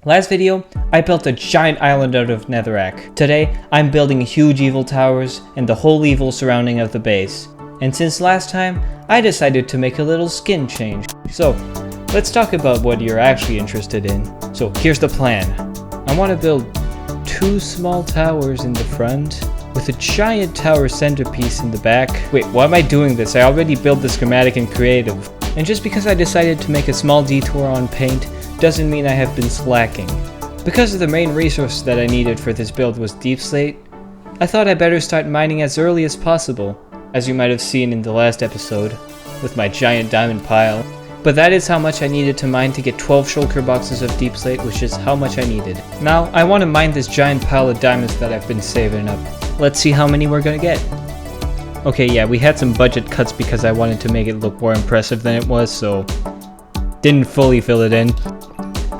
Last video, I built a giant island out of netherrack. Today, I'm building huge evil towers and the whole evil surrounding of the base. And since last time, I decided to make a little skin change. So, let's talk about what you're actually interested in. So here's the plan. I want to build 2 small towers in the front, with a giant tower centerpiece in the back. Wait, why am I doing this? I already built the schematic in creative. And just because I decided to make a small detour on paint, doesn't mean I have been slacking. Because the main resource that I needed for this build was deep slate, I thought I better start mining as early as possible, as you might have seen in the last episode, with my giant diamond pile. But that is how much I needed to mine to get 12 shulker boxes of deep slate, which is how much I needed. Now, I want to mine this giant pile of diamonds that I've been saving up. Let's see how many we're gonna get. Okay, yeah, we had some budget cuts because I wanted to make it look more impressive than it was, so didn't fully fill it in.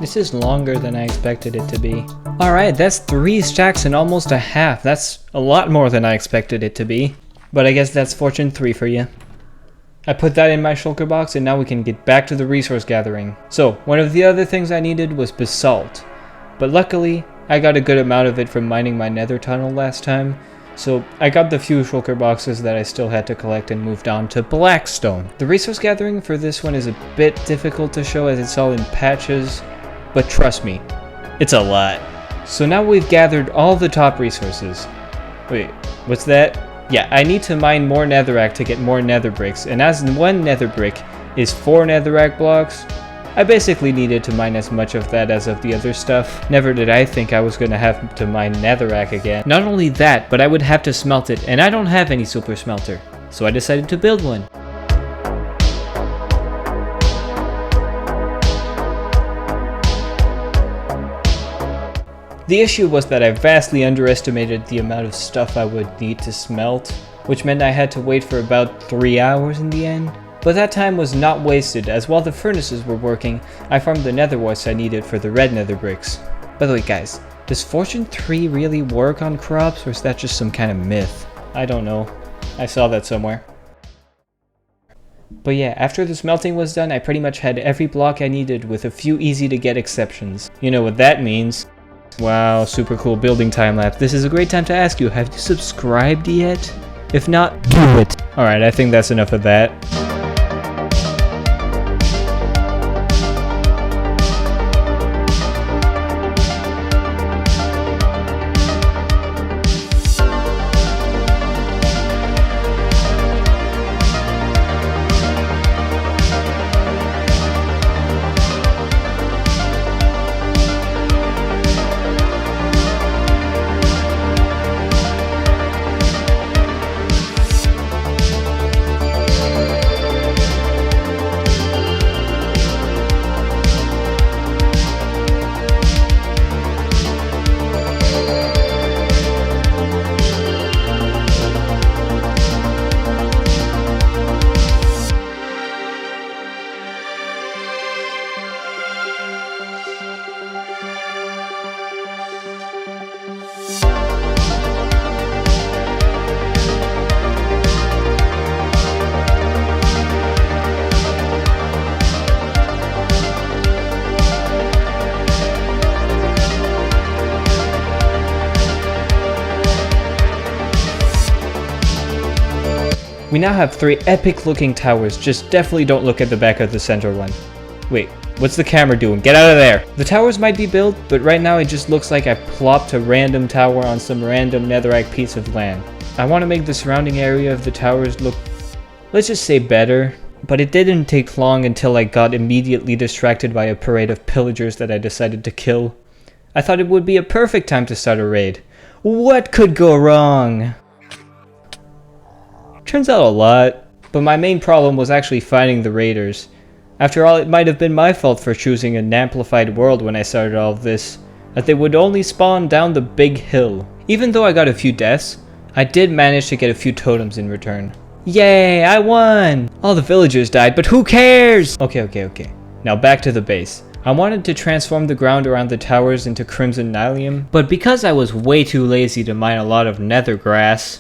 This is longer than I expected it to be. Alright, that's 3 stacks and almost a half. That's a lot more than I expected it to be. But I guess that's fortune 3 for you. I put that in my shulker box and now we can get back to the resource gathering. So, one of the other things I needed was basalt. But luckily, I got a good amount of it from mining my nether tunnel last time. So I got the few shulker boxes that I still had to collect and moved on to blackstone. The resource gathering for this one is a bit difficult to show as it's all in patches, but trust me, it's a lot. So now we've gathered all the top resources. Wait, what's that? Yeah, I need to mine more netherrack to get more nether bricks, and as 1 nether brick is 4 netherrack blocks, I basically needed to mine as much of that as of the other stuff. Never did I think I was gonna have to mine netherrack again. Not only that, but I would have to smelt it, and I don't have any super smelter, so I decided to build one. The issue was that I vastly underestimated the amount of stuff I would need to smelt, which meant I had to wait for about 3 hours in the end. But that time was not wasted, as while the furnaces were working, I farmed the nether quartz I needed for the red nether bricks. By the way guys, does fortune 3 really work on crops, or is that just some kind of myth? I don't know. I saw that somewhere. But yeah, after the smelting was done, I pretty much had every block I needed with a few easy to get exceptions. You know what that means. Wow, super cool building time lapse. This is a great time to ask you, have you subscribed yet? If not, do it. Alright, I think that's enough of that. We now have 3 epic looking towers, just definitely don't look at the back of the center one. Wait, what's the camera doing? Get out of there! The towers might be built, but right now it just looks like I plopped a random tower on some random netherrack piece of land. I want to make the surrounding area of the towers look, let's just say better, but it didn't take long until I got immediately distracted by a parade of pillagers that I decided to kill. I thought it would be a perfect time to start a raid. What could go wrong? Turns out a lot, but my main problem was actually finding the raiders. After all, it might have been my fault for choosing an amplified world when I started all of this, that they would only spawn down the big hill. Even though I got a few deaths, I did manage to get a few totems in return. Yay, I won! All the villagers died, but who cares? Okay. Now back to the base. I wanted to transform the ground around the towers into crimson nylium, but because I was way too lazy to mine a lot of nether grass,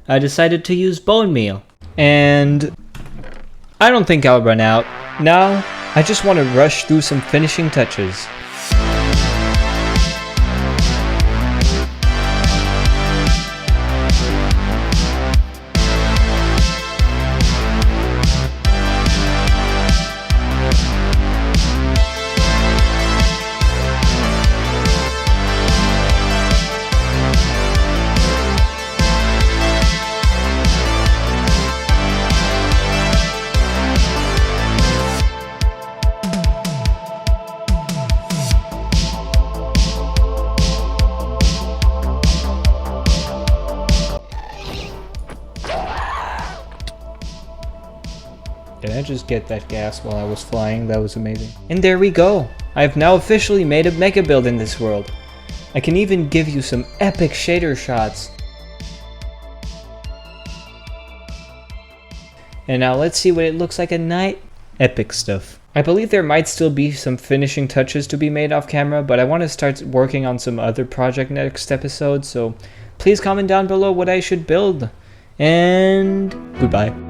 I decided to use bone meal. And I don't think I'll run out. Now, I just want to rush through some finishing touches. just get that gas while I was flying? That was amazing. And there we go. I have now officially made a mega build in this world. I can even give you some epic shader shots. And now let's see what it looks like at night. Epic stuff. I believe there might still be some finishing touches to be made off camera, but I want to start working on some other project next episode, so please comment down below what I should build. And goodbye.